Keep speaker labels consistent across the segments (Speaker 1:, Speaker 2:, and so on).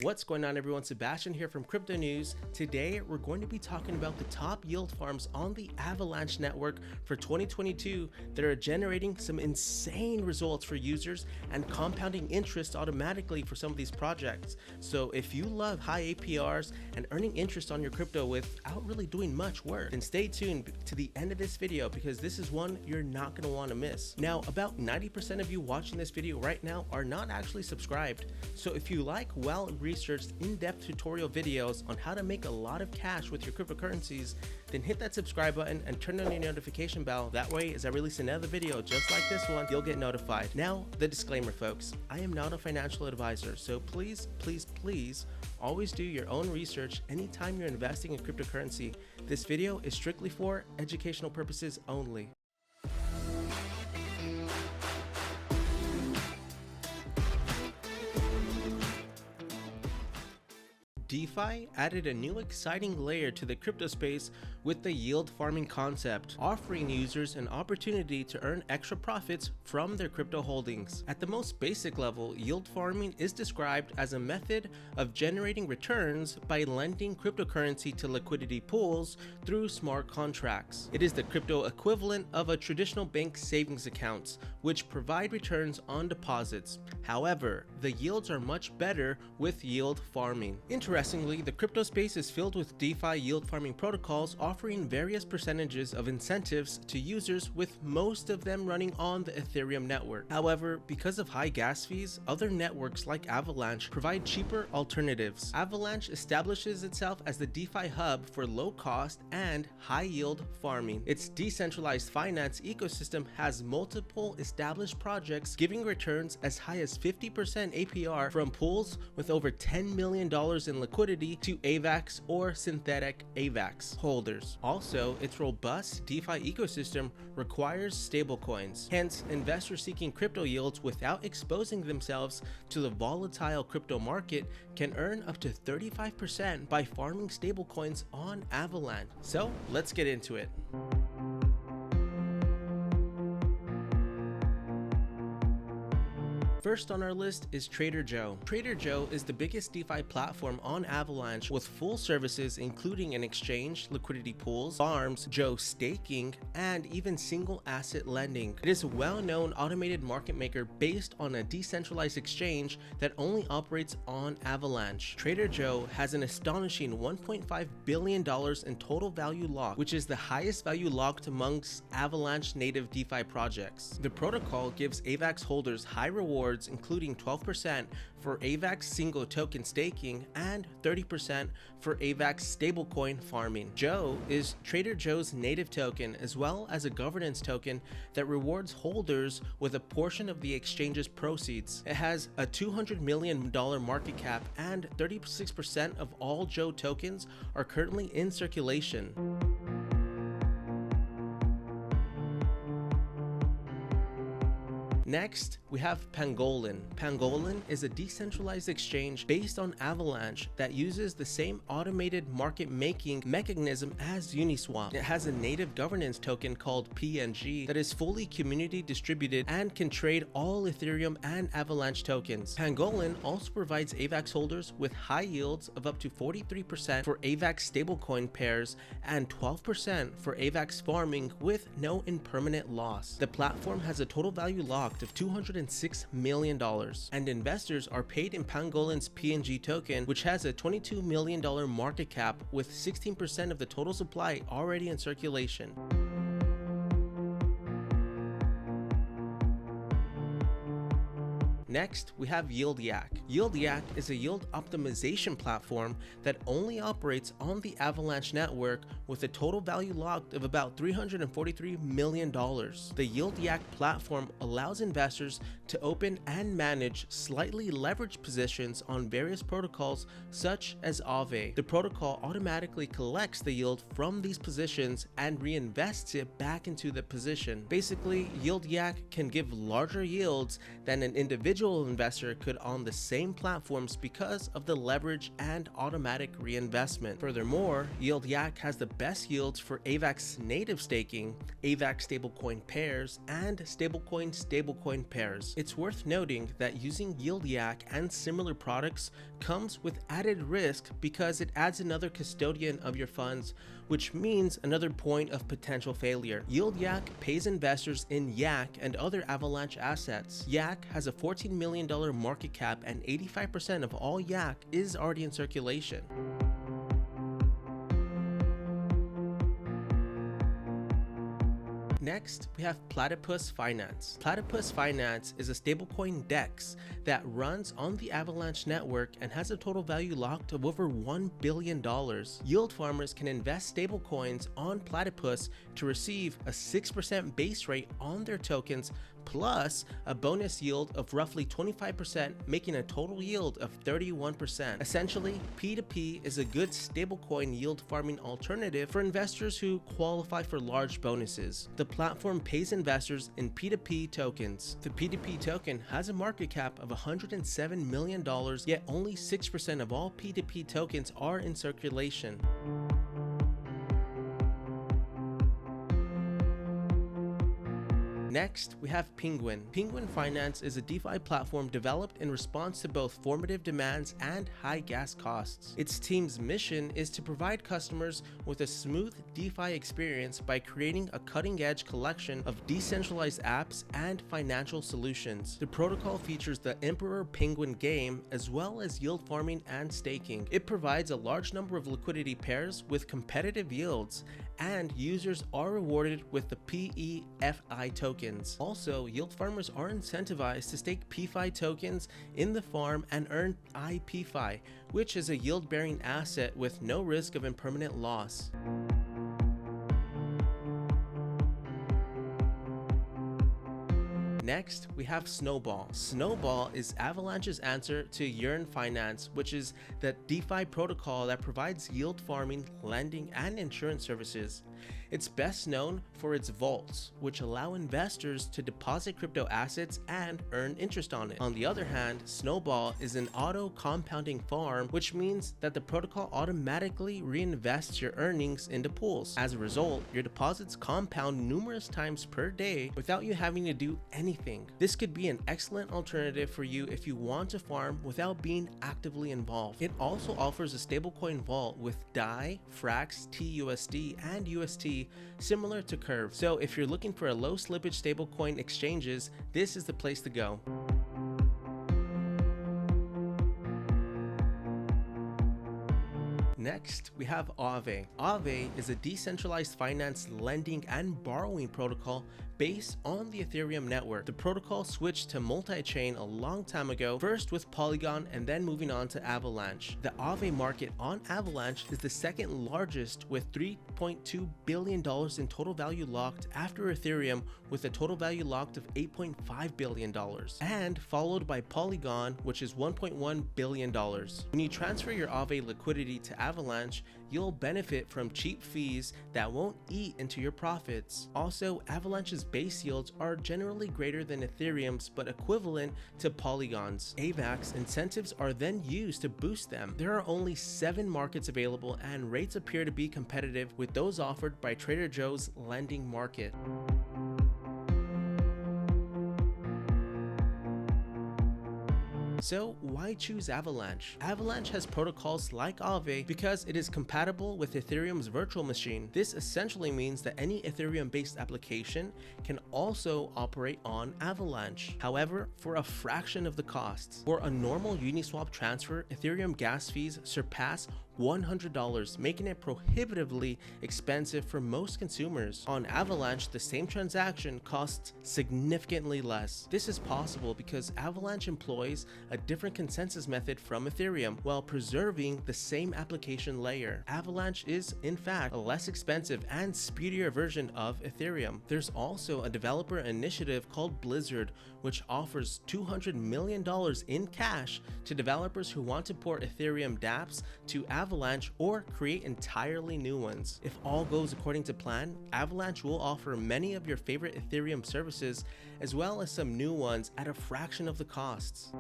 Speaker 1: What's going on, everyone? Sebastian here from Crypto News. Today we're going to be talking about the top yield farms on the Avalanche network for 2022 that are generating some insane results for users and compounding interest automatically for some of these projects. So if you love high APRs and earning interest on your crypto without really doing much work, then stay tuned to the end of this video because this is one you're not going to want to miss. Now, about 90% of you watching this video right now are not actually subscribed. So if you like well-researched in-depth tutorial videos on how to make a lot of cash with your cryptocurrencies, then hit that subscribe button and turn on your notification bell. That way, as I release another video just like this one, you'll get notified. Now, the disclaimer, folks. I am not a financial advisor, so please always do your own research anytime you're investing in cryptocurrency. This video is strictly for educational purposes only. DeFi added a new exciting layer to the crypto space with the yield farming concept, offering users an opportunity to earn extra profits from their crypto holdings. At the most basic level, yield farming is described as a method of generating returns by lending cryptocurrency to liquidity pools through smart contracts. It is the crypto equivalent of a traditional bank savings accounts, which provide returns on deposits. However, the yields are much better with yield farming. Interestingly, the crypto space is filled with DeFi yield farming protocols offering various percentages of incentives to users, with most of them running on the Ethereum network. However, because of high gas fees, other networks like Avalanche provide cheaper alternatives. Avalanche establishes itself as the DeFi hub for low cost and high yield farming. Its decentralized finance ecosystem has multiple established projects giving returns as high as 50% APR from pools with over $10 million in liquidity to Avax or synthetic Avax holders. Also, its robust DeFi ecosystem requires stablecoins. Hence, investors seeking crypto yields without exposing themselves to the volatile crypto market can earn up to 35% by farming stablecoins on Avalanche. So, let's get into it. First on our list is TraderJoe. TraderJoe is the biggest DeFi platform on Avalanche with full services including an exchange, liquidity pools, farms, Joe staking, and even single asset lending. It is a well-known automated market maker based on a decentralized exchange that only operates on Avalanche. TraderJoe has an astonishing $1.5 billion in total value locked, which is the highest value locked amongst Avalanche native DeFi projects. The protocol gives Avax holders high rewards, including 12% for Avax single token staking and 30% for Avax stablecoin farming. Joe is TraderJoe's native token as well as a governance token that rewards holders with a portion of the exchange's proceeds. It has a $200 million market cap and 36% of all Joe tokens are currently in circulation. Next, we have PANGOLIN. PANGOLIN is a decentralized exchange based on Avalanche that uses the same automated market making mechanism as Uniswap. It has a native governance token called PNG that is fully community distributed and can trade all Ethereum and Avalanche tokens. PANGOLIN also provides Avax holders with high yields of up to 43% for Avax stablecoin pairs and 12% for Avax farming with no impermanent loss. The platform has a total value locked of $206 million, and investors are paid in PANGOLIN's PNG token, which has a $22 million market cap with 16% of the total supply already in circulation. Next, we have YieldYak. YieldYak is a yield optimization platform that only operates on the Avalanche network with a total value locked of about $343 million. The YieldYak platform allows investors to open and manage slightly leveraged positions on various protocols such as AAVE. The protocol automatically collects the yield from these positions and reinvests it back into the position. Basically, YieldYak can give larger yields than an individual individual investor could own the same platforms because of the leverage and automatic reinvestment. Furthermore, YieldYak has the best yields for Avax native staking, Avax stablecoin pairs, and stablecoin pairs. It's worth noting that using YieldYak and similar products comes with added risk because it adds another custodian of your funds, which means another point of potential failure. YieldYak pays investors in Yak and other Avalanche assets. Yak has a $14 million market cap and 85% of all Yak is already in circulation. Next, we have Platypus Finance. Platypus Finance is a stablecoin DEX that runs on the Avalanche network and has a total value locked of over $1 billion. Yield farmers can invest stablecoins on Platypus to receive a 6% base rate on their tokens plus a bonus yield of roughly 25%, making a total yield of 31%. Essentially, P2P is a good stablecoin yield farming alternative for investors who qualify for large bonuses. The platform pays investors in P2P tokens. The P2P token has a market cap of $107 million, yet only 6% of all P2P tokens are in circulation. Next, we have Penguin. Penguin Finance is a DeFi platform developed in response to both formative demands and high gas costs. Its team's mission is to provide customers with a smooth DeFi experience by creating a cutting-edge collection of decentralized apps and financial solutions. The protocol features the Emperor Penguin game as well as yield farming and staking. It provides a large number of liquidity pairs with competitive yields, and users are rewarded with the PEFI tokens. Also, yield farmers are incentivized to stake PFI tokens in the farm and earn IPFI, which is a yield-bearing asset with no risk of impermanent loss. Next, we have SNOWBALL. SNOWBALL is Avalanche's answer to Yearn Finance, which is the DeFi protocol that provides yield farming, lending, and insurance services. It's best known for its vaults, which allow investors to deposit crypto assets and earn interest on it. On the other hand, SNOWBALL is an auto-compounding farm, which means that the protocol automatically reinvests your earnings into pools. As a result, your deposits compound numerous times per day without you having to do anything. This could be an excellent alternative for you if you want to farm without being actively involved. It also offers a stablecoin vault with DAI, Frax, TUSD, and UST, similar to Curve. So if you're looking for a low slippage stablecoin exchanges, this is the place to go. Next, we have AAVE. AAVE is a decentralized finance lending and borrowing protocol based on the Ethereum network. The protocol switched to multi-chain a long time ago, first with Polygon and then moving on to Avalanche. The AAVE market on Avalanche is the second largest with $3.2 billion in total value locked after Ethereum with a total value locked of $8.5 billion, and followed by Polygon, which is $1.1 billion. When you transfer your AAVE liquidity to Avalanche, you'll benefit from cheap fees that won't eat into your profits. Also, Avalanche's base yields are generally greater than Ethereum's but equivalent to Polygon's. Avax incentives are then used to boost them. There are only 7 markets available and rates appear to be competitive with those offered by TraderJoe's lending market. So why choose Avalanche? Avalanche has protocols like AAVE because it is compatible with Ethereum's virtual machine. This essentially means that any Ethereum-based application can also operate on Avalanche. However, for a fraction of the costs. For a normal Uniswap transfer, Ethereum gas fees surpass $100, making it prohibitively expensive for most consumers. On Avalanche, the same transaction costs significantly less. This is possible because Avalanche employs a different consensus method from Ethereum while preserving the same application layer. Avalanche is, in fact, a less expensive and speedier version of Ethereum. There's also a developer initiative called Blizzard, which offers $200 million in cash to developers who want to port Ethereum dApps to Avalanche or create entirely new ones. If all goes according to plan, Avalanche will offer many of your favorite Ethereum services as well as some new ones at a fraction of the costs.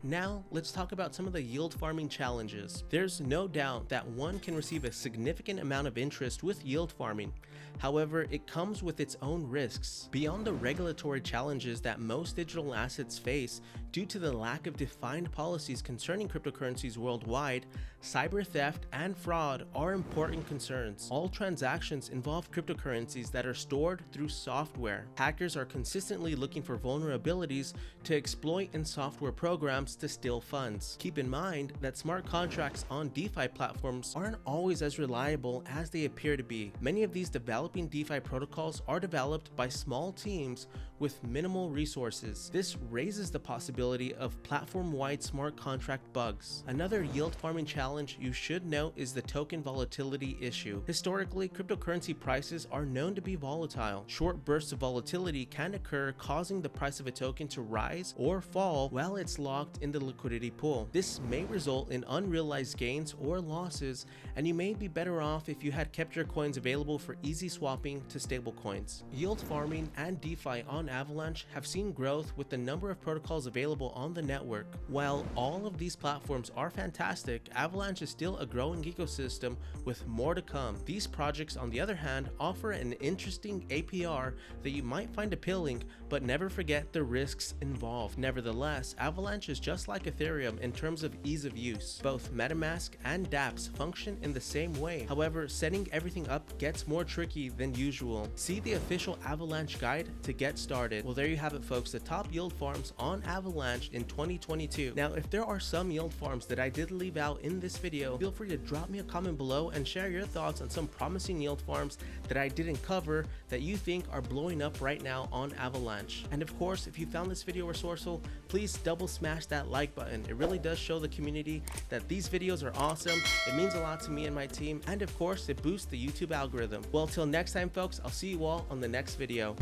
Speaker 1: Now, let's talk about some of the yield farming challenges. There's no doubt that one can receive a significant amount of interest with yield farming. However, it comes with its own risks. Beyond the regulatory challenges that most digital assets face due to the lack of defined policies concerning cryptocurrencies worldwide, cyber theft and fraud are important concerns. All transactions involve cryptocurrencies that are stored through software. Hackers are consistently looking for vulnerabilities to exploit in software programs to steal funds. Keep in mind that smart contracts on DeFi platforms aren't always as reliable as they appear to be. Many of these developing DeFi protocols are developed by small teams with minimal resources. This raises the possibility of platform-wide smart contract bugs. Another yield farming challenge you should note is the token volatility issue. Historically, cryptocurrency prices are known to be volatile. Short bursts of volatility can occur, causing the price of a token to rise or fall while it's locked in the liquidity pool. This may result in unrealized gains or losses, and you may be better off if you had kept your coins available for easy swapping to stablecoins. Yield farming and DeFi on Avalanche have seen growth with the number of protocols available on the network. While all of these platforms are fantastic, Avalanche is still a growing ecosystem with more to come. These projects, on the other hand, offer an interesting APR that you might find appealing, but never forget the risks involved. Nevertheless, Avalanche is just like Ethereum in terms of ease of use. Both MetaMask and dApps function in the same way. However, setting everything up gets more tricky than usual. See the official Avalanche guide to get started. Well, there you have it, folks, the top yield farms on Avalanche in 2022. Now, if there are some yield farms that I did leave out in this video, feel free to drop me a comment below and share your thoughts on some promising yield farms that I didn't cover that you think are blowing up right now on Avalanche. And of course, if you found this video resourceful, please double smash that like button. It really does show the community that these videos are awesome. It means a lot to me and my team, and of course, it boosts the YouTube algorithm. Well, till next time, folks, I'll see you all on the next video.